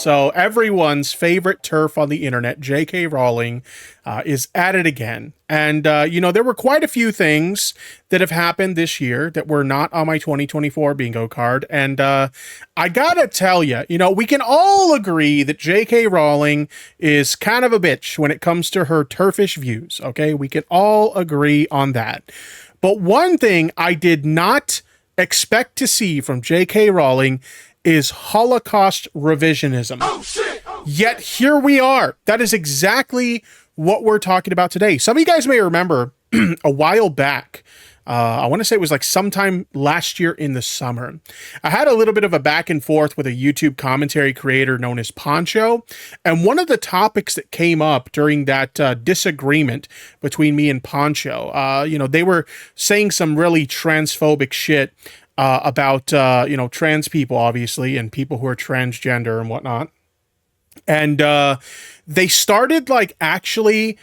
So everyone's favorite TERF on the internet, J.K. Rowling, is at it again. And, there were quite a few things that have happened this year that were not on my 2024 bingo card. And I gotta tell you, we can all agree that J.K. Rowling is kind of a bitch when it comes to her TERFish views, okay? We can all agree on that. But one thing I did not expect to see from J.K. Rowling is Holocaust revisionism. Oh, shit. Oh, yet here we are. That is exactly what we're talking about today. Some of you guys may remember a while back, I want to say it was like sometime last year in the summer, I had a little bit of a back and forth with a YouTube commentary creator known as Poncho. And one of the topics that came up during that disagreement between me and Poncho, they were saying some really transphobic shit about, trans people, obviously, and people who are transgender and whatnot. And they started like actually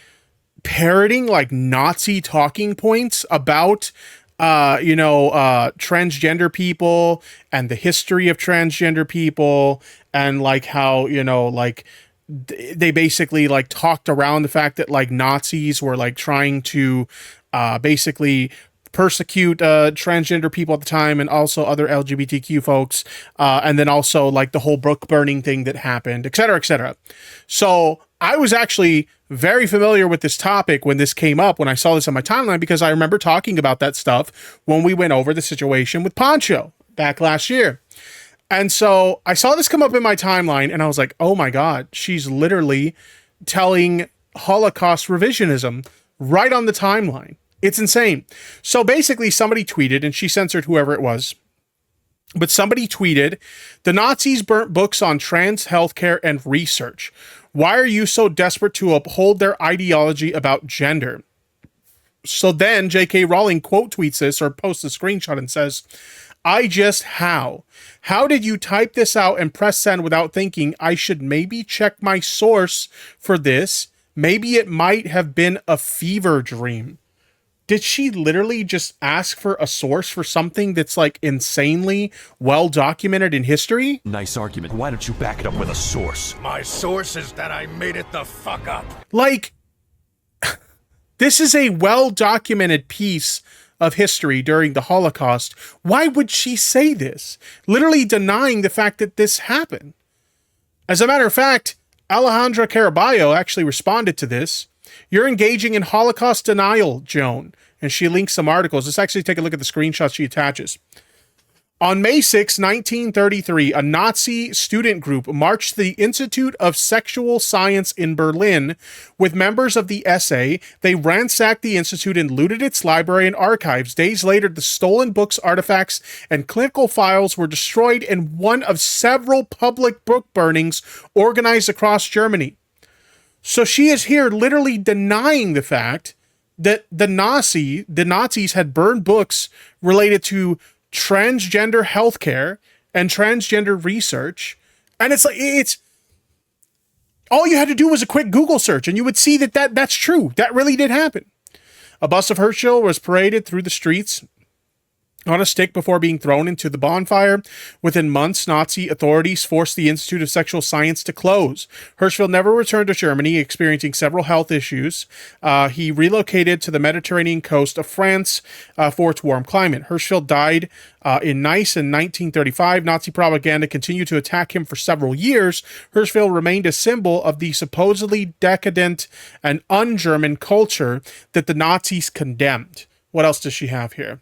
parroting like Nazi talking points about, transgender people and the history of transgender people, and like how, they basically like talked around the fact that like Nazis were like trying to basically persecute transgender people at the time, and also other LGBTQ folks, and then also like the whole book burning thing that happened, et cetera, et cetera. So I was actually very familiar with this topic when this came up, when I saw this on my timeline, because I remember talking about that stuff when we went over the situation with Poncho back last year. And so I saw this come up in my timeline and I was like, oh my God, she's literally telling Holocaust revisionism right on the timeline. It's insane. So basically somebody tweeted, and she censored whoever it was, but somebody tweeted, "The Nazis burnt books on trans healthcare and research. Why are you so desperate to uphold their ideology about gender?" So then J.K. Rowling quote tweets this, or posts a screenshot, and says, how did you type this out and press send without thinking I should maybe check my source for this? Maybe it might have been a fever dream. Did she literally just ask for a source for something that's like insanely well documented in history? Nice argument. Why don't you back it up with a source? My source is that I made it the fuck up. Like, this is a well documented piece of history during the Holocaust. Why would she say this? Literally denying the fact that this happened. As a matter of fact, Alejandra Caraballo actually responded to this. "You're engaging in Holocaust denial, Joan." And she links some articles. Let's actually take a look at the screenshots she attaches. On May 6, 1933, a Nazi student group marched to the Institute of Sexual Science in Berlin with members of the SA. They ransacked the institute and looted its library and archives. Days later, the stolen books, artifacts, and clinical files were destroyed in one of several public book burnings organized across Germany. So she is here literally denying the fact that the Nazis had burned books related to transgender healthcare and transgender research. And it's all you had to do was a quick Google search and you would see that's true. That really did happen. A bust of Herschel was paraded through the streets on a stick before being thrown into the bonfire. Within months, Nazi authorities forced the Institute of Sexual Science to close. Hirschfeld never returned to Germany, experiencing several health issues. He relocated to the Mediterranean coast of France for its warm climate. Hirschfeld died in Nice in 1935. Nazi propaganda continued to attack him for several years. Hirschfeld remained a symbol of the supposedly decadent and un-German culture that the Nazis condemned. What else does she have here?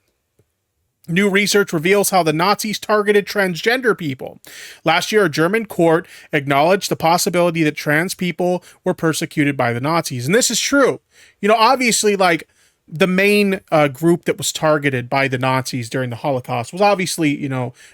New research reveals how the Nazis targeted transgender people. Last year, a German court acknowledged the possibility that trans people were persecuted by the Nazis. And this is true. Obviously, like, the main group that was targeted by the Nazis during the Holocaust was obviously,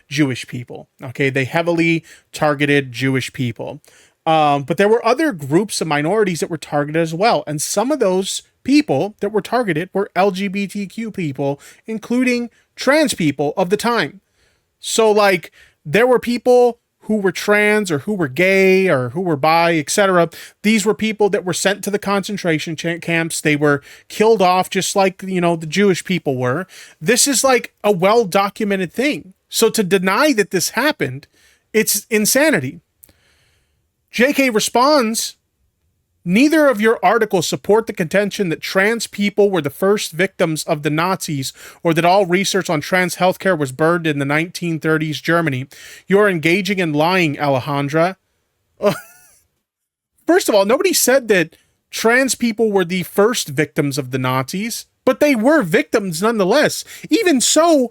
Jewish people. Okay, they heavily targeted Jewish people. But there were other groups of minorities that were targeted as well. And some of those people that were targeted were LGBTQ people, including trans people of the time. So like there were people who were trans or who were gay or who were bi, etc. These were people that were sent to the concentration camps. They were killed off just like, the Jewish people were. This is like a well-documented thing. So to deny that this happened, it's insanity. JK responds, neither of your articles support the contention that trans people were the first victims of the Nazis or that all research on trans healthcare was burned in the 1930s Germany. You are engaging in lying, Alejandra. First of all, nobody said that trans people were the first victims of the Nazis, but they were victims nonetheless. Even so,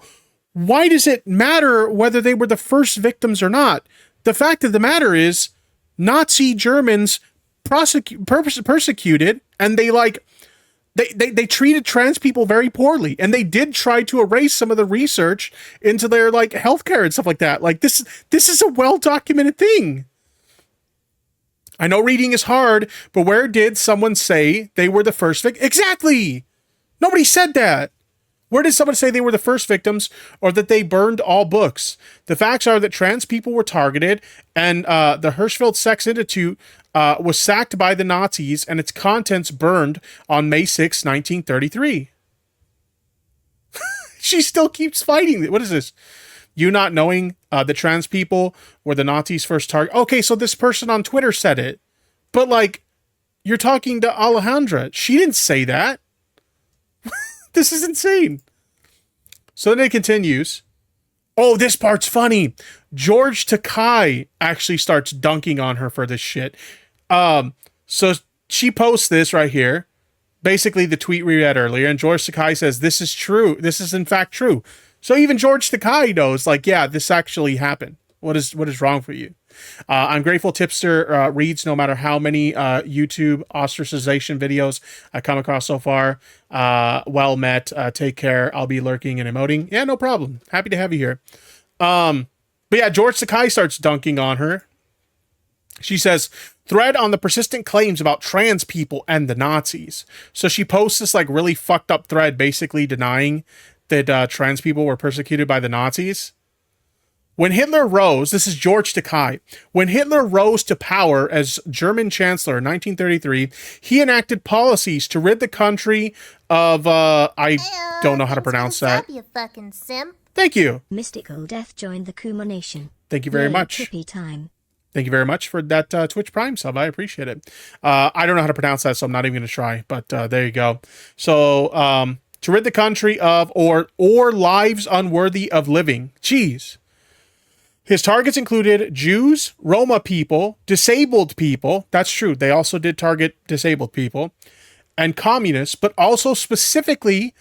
why does it matter whether they were the first victims or not? The fact of the matter is, Nazi Germans persecuted, and they treated trans people very poorly, and they did try to erase some of the research into their like healthcare and stuff like that. Like this is a well-documented thing. I know reading is hard, but where did someone say they were the first victim? Exactly. Nobody said that. Where did someone say they were the first victims or that they burned all books? The facts are that trans people were targeted, and the Hirschfeld Sex Institute was sacked by the Nazis and its contents burned on May 6, 1933. She still keeps fighting. What is this? You not knowing that trans people were the Nazis' first target. Okay, so this person on Twitter said it. But like, you're talking to Alejandra. She didn't say that. This is insane. So then it continues. Oh, this part's funny. George Takei actually starts dunking on her for this shit. So she posts this right here. Basically the tweet we read earlier. And George Takei says, this is true. This is in fact true. So even George Takei knows, like, yeah, this actually happened. What is wrong for you? I'm grateful Tipster reads no matter how many YouTube ostracization videos I come across so far. Well met. Take care. I'll be lurking and emoting. Yeah, no problem. Happy to have you here. But yeah, George Takei starts dunking on her. She says, thread on the persistent claims about trans people and the Nazis. So she posts this like really fucked up thread basically denying that trans people were persecuted by the Nazis. When Hitler rose, this is George Takei, when Hitler rose to power as German Chancellor in 1933, he enacted policies to rid the country of, I don't know how to pronounce that. Up, you fucking simp. Thank you. Mystical Death joined the Kuma Nation. Thank you very much. Tippy time. Thank you very much for that Twitch Prime sub. I appreciate it. I don't know how to pronounce that, so I'm not even going to try, but there you go. So, to rid the country of or lives unworthy of living. Jeez. His targets included Jews, Roma people, disabled people. That's true. They also did target disabled people and communists, but also specifically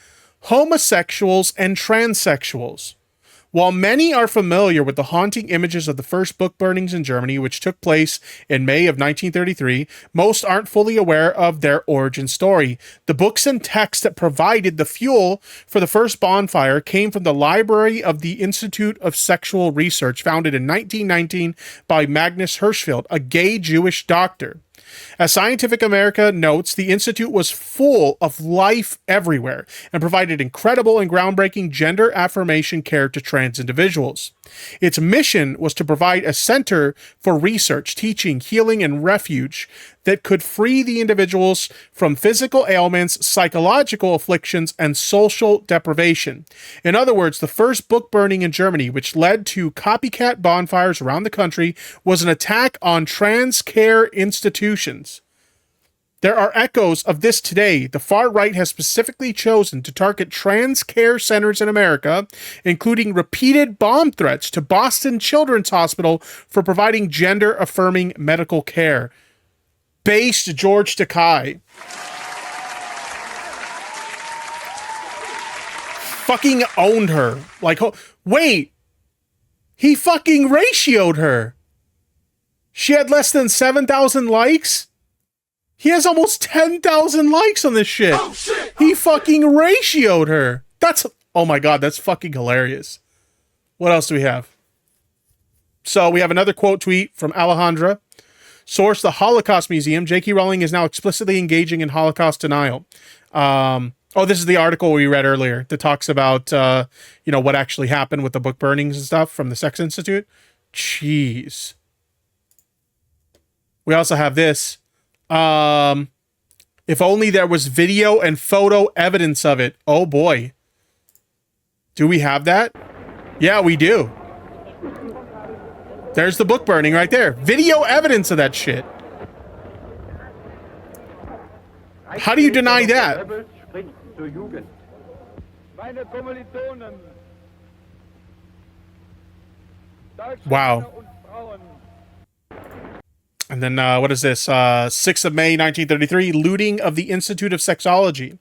homosexuals and transsexuals. While many are familiar with the haunting images of the first book burnings in Germany, which took place in May of 1933, most aren't fully aware of their origin story. The books and texts that provided the fuel for the first bonfire came from the Library of the Institute of Sexual Research, founded in 1919 by Magnus Hirschfeld, a gay Jewish doctor. As Scientific America notes, the Institute was full of life everywhere and provided incredible and groundbreaking gender affirmation care to trans individuals. Its mission was to provide a center for research, teaching, healing, and refuge that could free the individuals from physical ailments, psychological afflictions, and social deprivation. In other words, the first book burning in Germany, which led to copycat bonfires around the country, was an attack on trans care institutions. There are echoes of this today. The far right has specifically chosen to target trans care centers in America, including repeated bomb threats to Boston Children's Hospital for providing gender-affirming medical care. Based George Takei. Fucking owned her. Like, wait. He fucking ratioed her. She had less than 7,000 likes? He has almost 10,000 likes on this shit. Oh, shit. He fucking ratioed her. That's, oh my god, that's fucking hilarious. What else do we have? So we have another quote tweet from Alejandra. Source, the Holocaust Museum. J.K. Rowling is now explicitly engaging in Holocaust denial. This is the article we read earlier that talks about, what actually happened with the book burnings and stuff from the Sex Institute. Jeez. We also have this. If only there was video and photo evidence of it. Oh boy. Do we have that? Yeah, we do. There's the book burning right there. Video evidence of that shit. How do you deny that? Wow. And then what is this? 6th of May, 1933, looting of the Institute of Sexology.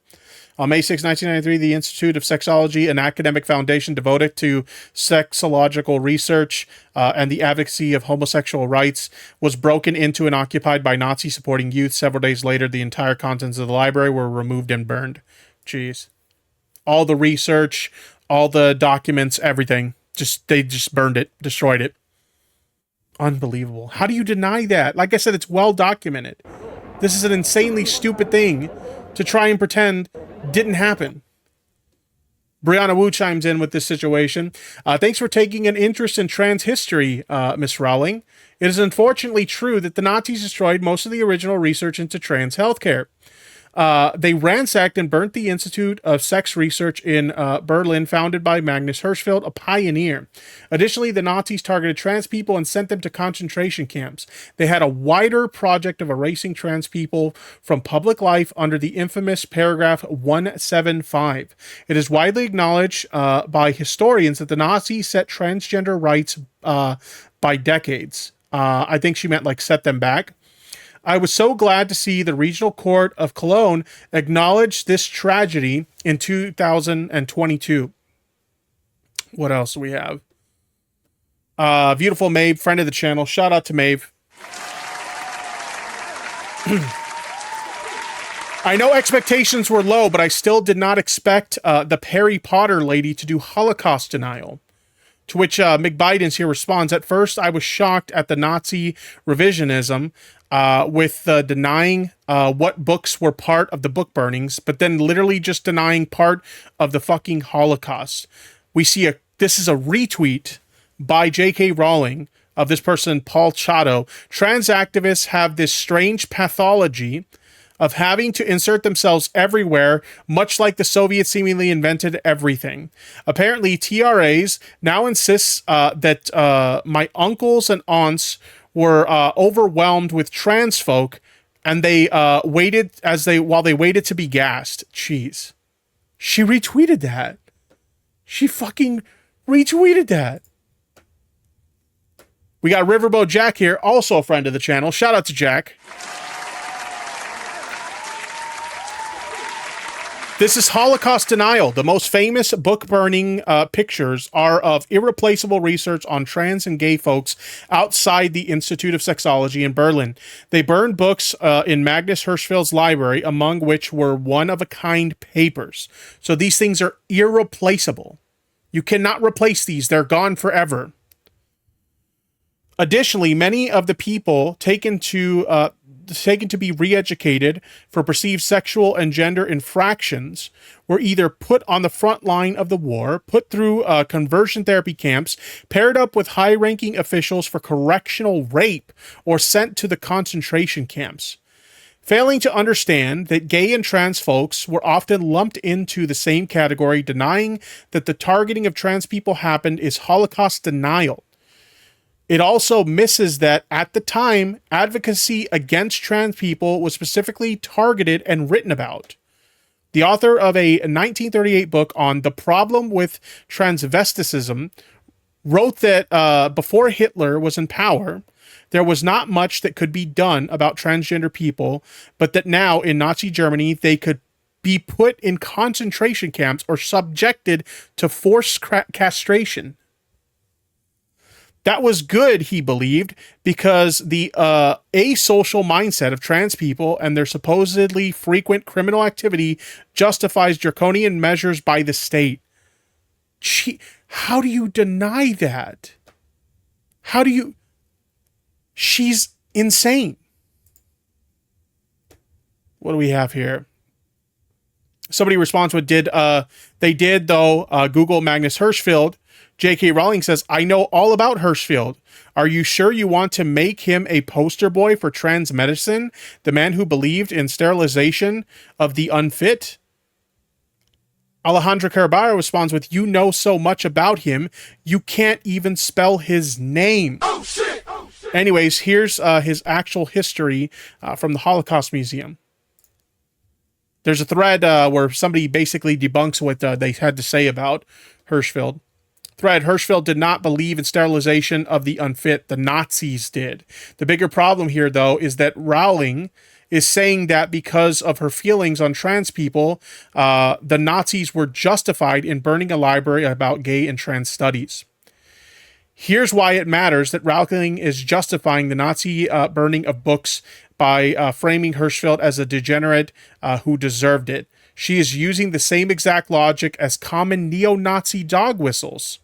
On May 6, 1993, the Institute of Sexology, an academic foundation devoted to sexological research and the advocacy of homosexual rights, was broken into and occupied by Nazi supporting youth. Several days later, the entire contents of the library were removed and burned. Jeez. All the research, all the documents, everything. They just burned it, destroyed it. Unbelievable. How do you deny that? Like I said, it's well documented. This is an insanely stupid thing to try and pretend didn't happen. Brianna Wu chimes in with this situation. Thanks for taking an interest in trans history, Miss Rowling. It is unfortunately true that the Nazis destroyed most of the original research into trans healthcare. They ransacked and burnt the Institute of Sex Research in Berlin, founded by Magnus Hirschfeld, a pioneer. Additionally, the Nazis targeted trans people and sent them to concentration camps. They had a wider project of erasing trans people from public life under the infamous paragraph 175. It is widely acknowledged by historians that the Nazis set transgender rights by decades. I think she meant like set them back. I was so glad to see the Regional Court of Cologne acknowledge this tragedy in 2022. What else do we have? Beautiful Maeve, friend of the channel. Shout out to Maeve. I know expectations were low, but I still did not expect the Perry Potter lady to do Holocaust denial. To which McBidens here responds, at first I was shocked at the Nazi revisionism with denying what books were part of the book burnings, but then literally just denying part of the fucking Holocaust. We see this is a retweet by J.K. Rowling of this person, Paul Chato. Trans activists have this strange pathology of having to insert themselves everywhere, much like the Soviets seemingly invented everything. Apparently, TRAs now insists that my uncles and aunts were overwhelmed with trans folk, and they waited while they waited to be gassed. Jeez. She retweeted that. She fucking retweeted that. We got Riverboat Jack here, also a friend of the channel. Shout out to Jack. This is Holocaust denial. The most famous book-burning pictures are of irreplaceable research on trans and gay folks outside the Institute of Sexology in Berlin. They burned books in Magnus Hirschfeld's library, among which were one-of-a-kind papers. So these things are irreplaceable. You cannot replace these. They're gone forever. Additionally, many of the people taken to be re-educated for perceived sexual and gender infractions were either put on the front line of the war, put through conversion therapy camps, paired up with high-ranking officials for correctional rape, or sent to the concentration camps. Failing to understand that gay and trans folks were often lumped into the same category, denying that the targeting of trans people happened is Holocaust denial. It also misses that, at the time, advocacy against trans people was specifically targeted and written about. The author of a 1938 book on the problem with transvesticism wrote that before Hitler was in power, there was not much that could be done about transgender people, but that now, in Nazi Germany, they could be put in concentration camps or subjected to forced castration. That was good, he believed, because the asocial mindset of trans people and their supposedly frequent criminal activity justifies draconian measures by the state. How do you deny that? How do you... She's insane. What do we have here? Somebody responds with, they did, though, Google Magnus Hirschfeld. J.K. Rowling says, I know all about Hirschfeld. Are you sure you want to make him a poster boy for trans medicine? The man who believed in sterilization of the unfit? Alejandra Caraballo responds with, "You know so much about him, you can't even spell his name." Oh, shit! Oh, shit. Anyways, here's his actual history from the Holocaust Museum. There's a thread where somebody basically debunks what they had to say about Hirschfeld. Thread: Hirschfeld did not believe in sterilization of the unfit. The Nazis did. The bigger problem here, though, is that Rowling is saying that because of her feelings on trans people, the Nazis were justified in burning a library about gay and trans studies. Here's why it matters that Rowling is justifying the Nazi burning of books by framing Hirschfeld as a degenerate who deserved it. She is using the same exact logic as common neo-Nazi dog whistles.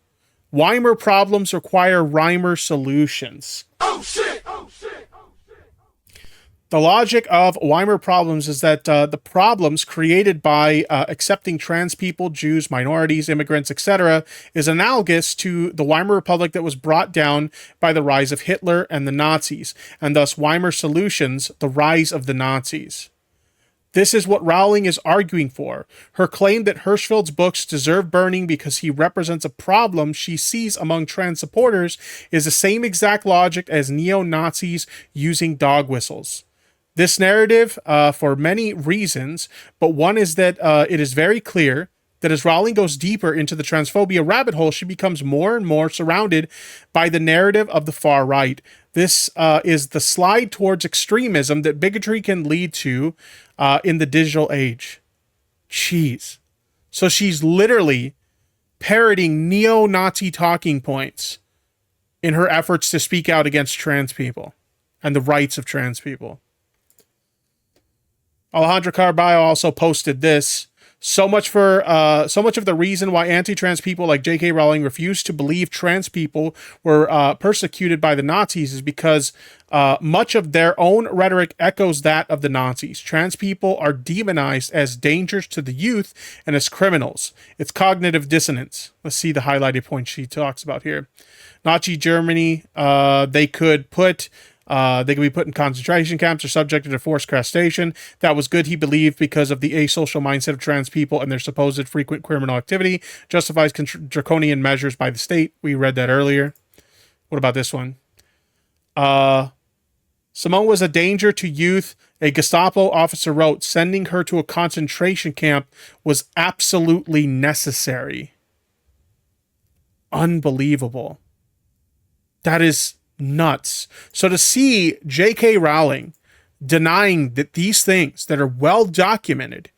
Weimar problems require Reimer solutions. Oh shit! Oh shit! Oh shit! The logic of Weimar problems is that the problems created by accepting trans people, Jews, minorities, immigrants, etc., is analogous to the Weimar Republic that was brought down by the rise of Hitler and the Nazis, and thus Weimar solutions, the rise of the Nazis. This is what Rowling is arguing for. Her claim that Hirschfeld's books deserve burning because he represents a problem she sees among trans supporters is the same exact logic as neo-Nazis using dog whistles. This narrative, for many reasons, but one is that it is very clear that as Rowling goes deeper into the transphobia rabbit hole, she becomes more and more surrounded by the narrative of the far right. This is the slide towards extremism that bigotry can lead to in the digital age. Jeez. So she's literally parroting neo-Nazi talking points in her efforts to speak out against trans people and the rights of trans people. Alejandra Caraballo also posted this. So much of the reason why anti-trans people like J.K. Rowling refused to believe trans people were persecuted by the Nazis is because much of their own rhetoric echoes that of the Nazis. Trans people are demonized as dangers to the youth and as criminals. It's cognitive dissonance. Let's see the highlighted point she talks about here. Nazi Germany, they could be put in concentration camps or subjected to forced castration. That was good, he believed, because of the asocial mindset of trans people and their supposed frequent criminal activity. Justifies draconian measures by the state. We read that earlier. What about this one? Simone was a danger to youth. A Gestapo officer wrote, sending her to a concentration camp was absolutely necessary. Unbelievable. That is nuts. So to see J.K. Rowling denying that these things that are well documented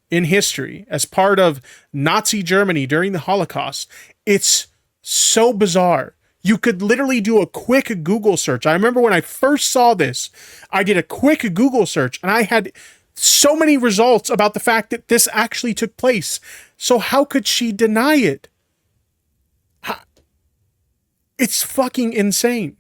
in history as part of Nazi Germany during the Holocaust, it's so bizarre. You could literally do a quick Google search. I remember when I first saw this, I did a quick Google search and I had so many results about the fact that this actually took place. So how could she deny it? It's fucking insane.